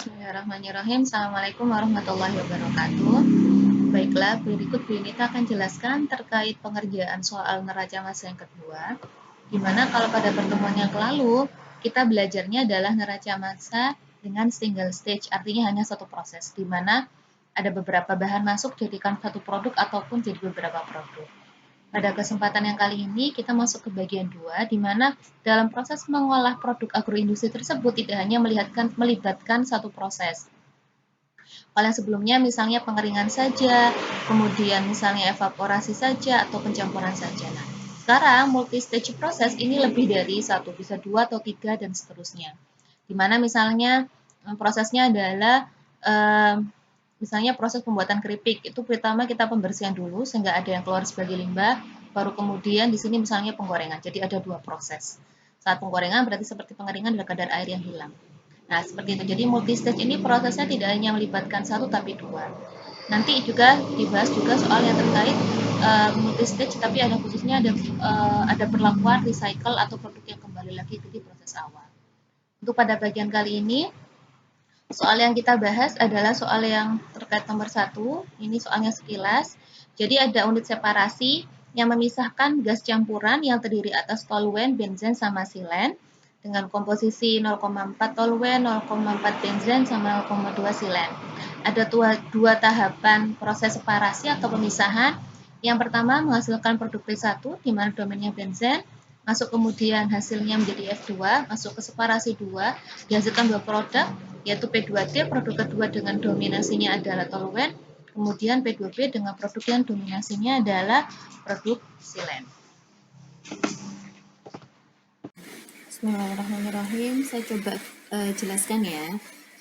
Bismillahirrahmanirrahim. Assalamualaikum warahmatullahi wabarakatuh. Baiklah, berikut Bu Yunita akan jelaskan terkait pengerjaan soal neraca massa yang kedua. Dimana kalau pada pertemuan yang lalu, kita belajarnya adalah neraca massa dengan single stage, artinya hanya satu proses, di mana ada beberapa bahan masuk jadikan satu produk ataupun jadi beberapa produk. Pada kesempatan yang kali ini kita masuk ke bagian 2, di mana dalam proses mengolah produk agroindustri tersebut tidak hanya melibatkan satu proses. Kalau yang sebelumnya misalnya pengeringan saja, kemudian misalnya evaporasi saja atau pencampuran saja. Nah, sekarang multi-stage proses ini lebih dari satu, bisa 2 atau 3 dan seterusnya. Di mana misalnya prosesnya adalah misalnya proses pembuatan keripik, itu pertama kita pembersihan dulu sehingga ada yang keluar sebagai limbah, baru kemudian di sini misalnya penggorengan. Jadi ada dua proses. Saat penggorengan berarti seperti pengeringan adalah kadar air yang hilang. Nah, seperti itu. Jadi multi stage ini prosesnya tidak hanya melibatkan satu tapi dua. Nanti juga dibahas juga soal yang terkait multi stage, tapi ada khususnya ada perlakuan recycle atau produk yang kembali lagi ke proses awal. Untuk pada bagian kali ini, soal yang kita bahas adalah soal yang terkait nomor 1. Ini soalnya sekilas. Jadi ada unit separasi yang memisahkan gas campuran yang terdiri atas toluen, benzen, sama silen dengan komposisi 0,4 toluen, 0,4 benzen, sama 0,2 silen. Ada dua tahapan proses separasi atau pemisahan. Yang pertama menghasilkan produk P1 di mana domainnya benzen, masuk kemudian hasilnya menjadi F2, masuk ke separasi 2, dihasilkan dua produk, yaitu P2D, produk kedua dengan dominasinya adalah toluen, kemudian P2B dengan produk yang dominasinya adalah produk silen. Bismillahirrahmanirrahim. Saya coba jelaskan ya.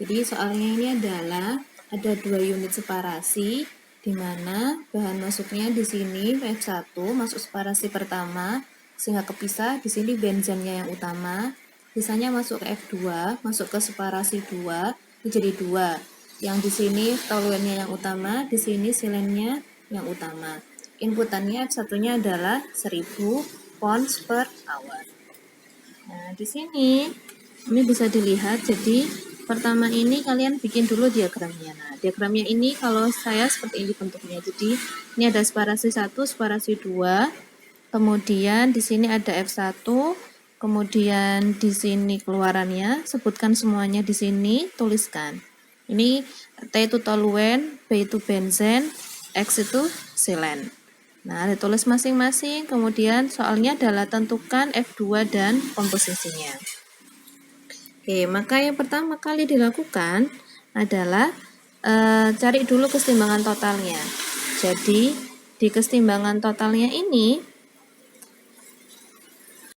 Jadi soalnya ini adalah ada dua unit separasi di mana bahan masuknya di sini F1 masuk separasi pertama sehingga kepisah. Di sini benzennya yang utama, sisanya masuk ke F2, masuk ke separasi 2, jadi 2. Yang di sini toluennya yang utama, di sini silennya yang utama. Inputannya F1-nya adalah 1000 pounds per hour. Nah, di sini ini bisa dilihat. Jadi, pertama ini kalian bikin dulu diagramnya. Nah, diagramnya ini kalau saya seperti ini bentuknya. Jadi, ini ada separasi 1, separasi 2. Kemudian di sini ada F1, kemudian di sini keluarannya, sebutkan semuanya di sini, tuliskan. Ini T itu toluen, B itu benzen, X itu silen. Nah, ditulis masing-masing, kemudian soalnya adalah tentukan F2 dan komposisinya. Oke, maka yang pertama kali dilakukan adalah cari dulu kesetimbangan totalnya. Jadi, di kesetimbangan totalnya ini,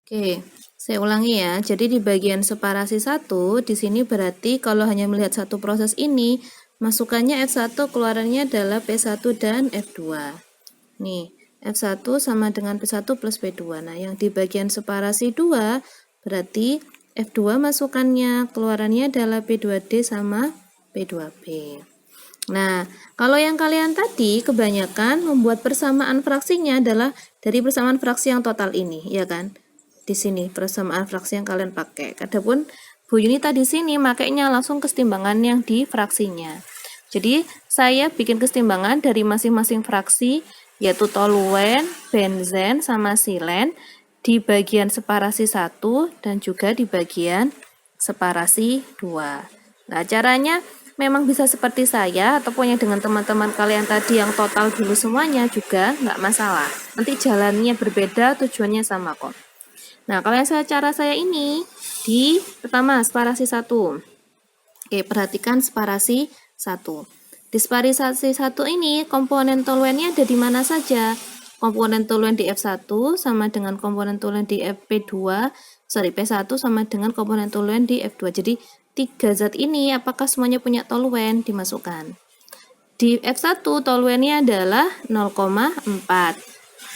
oke, saya ulangi ya. Jadi di bagian separasi 1, di sini berarti kalau hanya melihat satu proses ini, masukannya F1, keluarannya adalah P1 dan F2. Nih, F1 sama dengan P1 plus P2. Nah, yang di bagian separasi 2, berarti F2 masukannya, keluarannya adalah P2D sama P2B. Nah, kalau yang kalian tadi kebanyakan membuat persamaan fraksinya adalah dari persamaan fraksi yang total ini, ya kan? Di sini persamaan fraksi yang kalian pakai. Adapun Bu Yunita di sini makainya langsung kesetimbangan yang di fraksinya. Jadi, saya bikin kesetimbangan dari masing-masing fraksi, yaitu toluen, benzen, sama silen di bagian separasi 1 dan juga di bagian separasi 2. Nah, caranya memang bisa seperti saya ataupun yang dengan teman-teman kalian tadi yang total dulu semuanya juga nggak masalah. Nanti jalannya berbeda, tujuannya sama kok. Nah, kalau yang cara saya ini di pertama separasi 1. Oke, perhatikan separasi 1. Di separasi 1 ini komponen toluennya ada di mana saja? Komponen toluen di F1 sama dengan komponen toluen di P1 sama dengan komponen toluen di F2. Jadi 3 zat ini apakah semuanya punya toluen? Dimasukkan. Di F1 toluennya adalah 0,4.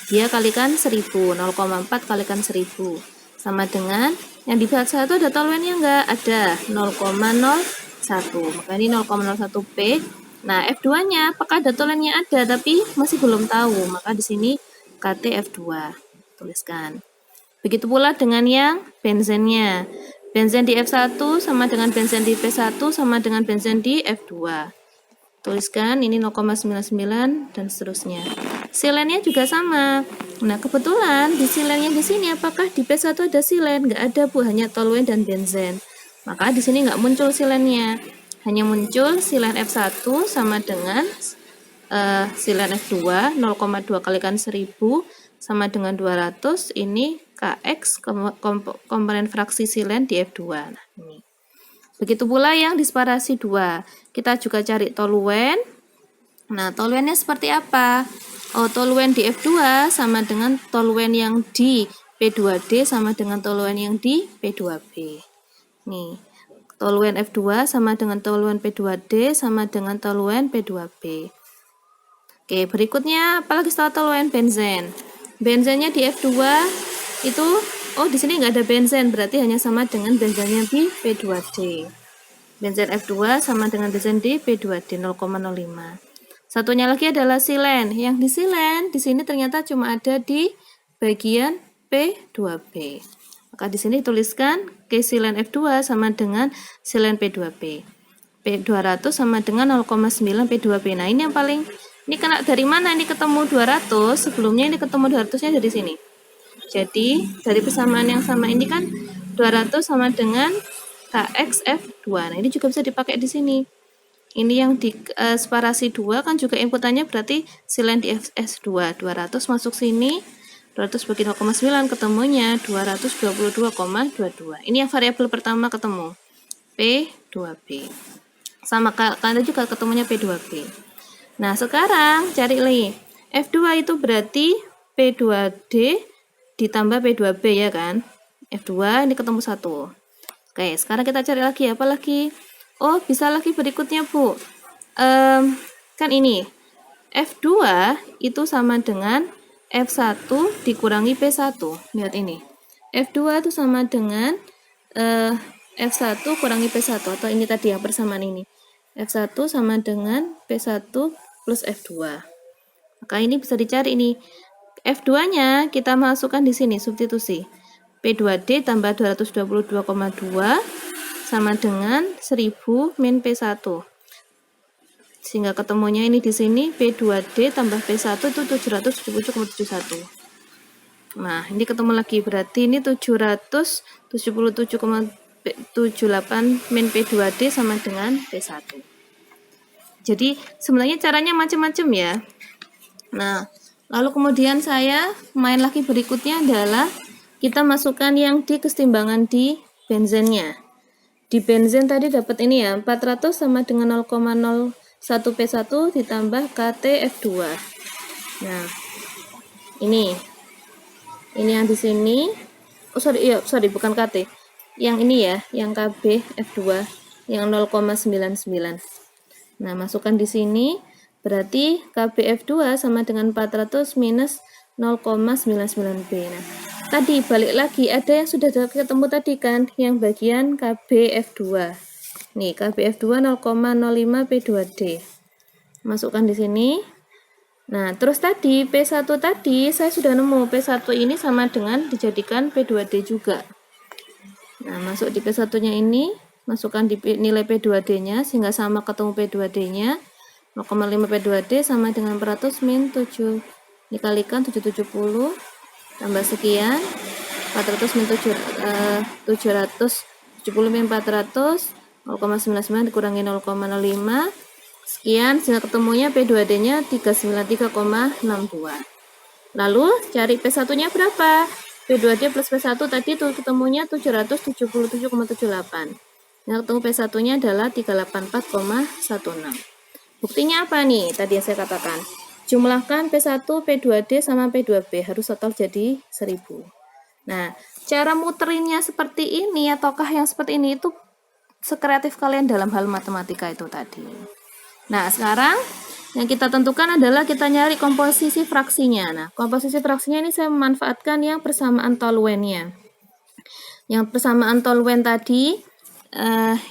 Dia kalikan 10. 0,4 kalikan 10. Sama dengan yang di F1 ada toluennya enggak? Ada 0,01. Maka ini 0,01P. Nah, F2-nya apakah ada toluennya? Ada, tapi masih belum tahu. Maka di sini KT F2. Tuliskan. Begitu pula dengan yang benzennya. Benzen di F1 sama dengan benzen di P1 sama dengan benzen di F2. Tuliskan ini 0,99 dan seterusnya. Silennya juga sama. Nah, kebetulan di silennya di sini apakah di P1 ada silen? Nggak ada, Bu, hanya toluen dan benzen. Maka di sini nggak muncul silennya. Hanya muncul silen F1 sama dengan silen F2 0,2 kalikan 1000 sama dengan 200. Ini Kx komponen fraksi silen di F2. Nah, ini. Begitu pula yang disparasi 2. Kita juga cari toluen. Nah, toluennya seperti apa? Oh, toluen di F2 sama dengan toluen yang di P2D sama dengan toluen yang di P2B. Nih, toluen F2 sama dengan toluen P2D sama dengan toluen P2B. Oke, berikutnya apalagi setelah toluen? Benzen. Benzennya di F2 itu, oh di sini nggak ada benzen, berarti hanya sama dengan benzennya di P2D. Benzen F2 sama dengan benzen di P2D 0,05. Satunya lagi adalah silen. Yang di silen di sini ternyata cuma ada di bagian P2B. Maka di sini tuliskan K silen F2 sama dengan silen P2B. P200 sama dengan 0,9 P2B. Nah, ini yang paling, ini kena dari mana? Ini ketemu 200, sebelumnya ini ketemu 200-nya dari sini. Jadi, dari persamaan yang sama ini kan 200 sama dengan Kx F2. Nah, ini juga bisa dipakai di sini. Ini yang di separasi 2 kan juga inputannya berarti silen di S2. 200 masuk sini, 200 bagi 0,9 ketemunya 222,22. Ini yang variabel pertama ketemu, P2B. Sama kalian juga ketemunya P2B. Nah, sekarang cari lagi. F2 itu berarti P2D ditambah P2B ya kan? F2 ini ketemu 1. Oke, sekarang kita cari lagi apa lagi? Oh, bisa lagi berikutnya, Bu. Kan ini. F2 itu sama dengan F1 dikurangi P1. Lihat ini. F2 itu sama dengan F1 kurangi P1. Atau ini tadi yang persamaan ini. F1 sama dengan P1 plus F2. Maka ini bisa dicari ini. F2-nya kita masukkan di sini, substitusi. P2D tambah 222,2 sama dengan 1000 min P1. Sehingga ketemunya ini di sini P2D tambah P1 itu 777,71. Nah, ini ketemu lagi, berarti ini 777,78 min P2D sama dengan P1. Jadi sebenarnya caranya macam-macam ya. Nah, lalu kemudian saya main lagi berikutnya adalah kita masukkan yang di kesetimbangan di benzennya. Di benzen tadi dapat ini ya, 400 sama dengan 0,01 P1 ditambah KT F2. Nah, ini yang di sini. Oh sorry bukan KT. Yang ini ya, yang KB F2 yang 0,99. Nah, masukkan di sini, berarti KBF2 sama dengan 400 minus 0,99B. Nah, tadi balik lagi, ada yang sudah ketemu tadi kan, yang bagian KBF2. Nih, KBF2 0,05P2D. Masukkan di sini. Nah, terus tadi P1 tadi saya sudah nemu, P1 ini sama dengan dijadikan P2D juga. Nah, masuk di P1-nya ini, masukkan di nilai P2D-nya sehingga sama ketemu P2D-nya. 0,5 P2D sama dengan 400 min 7 dikalikan 770 tambah sekian 400 min 770 min 400 0,99 dikurangi 0,05 sekian sehingga ketemunya P2D-nya 393,62. Lalu cari P1-nya berapa? P2D plus P1 tadi tuh ketemunya 777,78. Yang ketemu P1-nya adalah 384,16. Buktinya apa nih? Tadi yang saya katakan. Jumlahkan P1, P2D sama P2B harus total jadi 1000. Nah, cara muterinnya seperti ini ataukah yang seperti ini itu sekreatif kalian dalam hal matematika itu tadi. Nah, sekarang yang kita tentukan adalah kita nyari komposisi fraksinya. Nah, komposisi fraksinya ini saya memanfaatkan yang persamaan toluennya. Yang persamaan toluen tadi,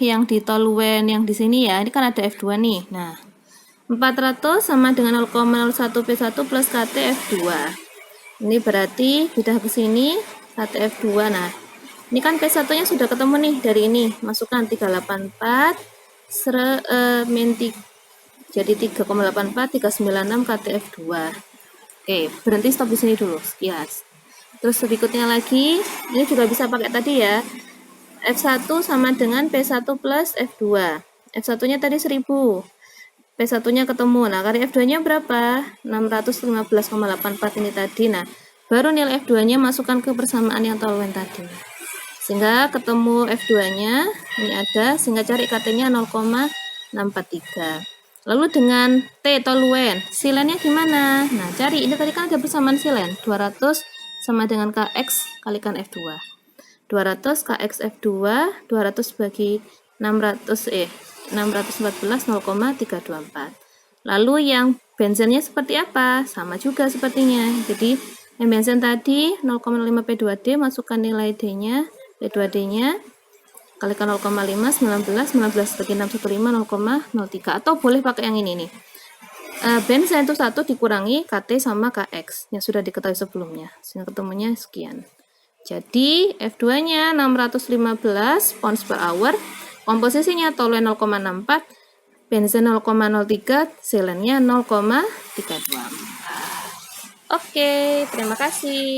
yang di toluen yang di sini ya, ini kan ada F2 nih. Nah, 400 sama dengan 0,01 P1 plus KT F2. Ini berarti pindah ke sini, KT F2. Nah, Ini kan P1-nya sudah ketemu nih dari ini. Masukkan 384 min 3, jadi 3,84 396 KTF2. Oke, berhenti stop di sini dulu. Sekian. Terus berikutnya lagi, ini juga bisa pakai tadi ya. F1 sama dengan P1 plus F2. F1-nya tadi 1000. P1-nya ketemu. Nah, kali F2-nya berapa? 615,84 ini tadi. Nah, baru nilai F2-nya masukkan ke persamaan yang toluen tadi. Sehingga ketemu F2-nya, ini ada, sehingga cari KT-nya 0,643. Lalu dengan T toluen, silennya gimana? Nah, cari, ini tadi kan ada persamaan silen. 200 sama dengan KX kalikan F2. 200 KX F2, 200 bagi 614 0,324. Lalu yang bensennya seperti apa? Sama juga sepertinya. Jadi yang bensen tadi 0,05 P2D, masukkan nilai D-nya, P2D-nya kalikan 0,5, 19 bagi 615 0,03. Atau boleh pakai yang ini nih. Bensen itu 1 dikurangi KT sama KX yang sudah diketahui sebelumnya. Sehingga ketemunya sekian. Jadi F2-nya 615 pounds per hour, komposisinya toluen 0,64, benzen 0,03, silennya 0,324. Oke, terima kasih.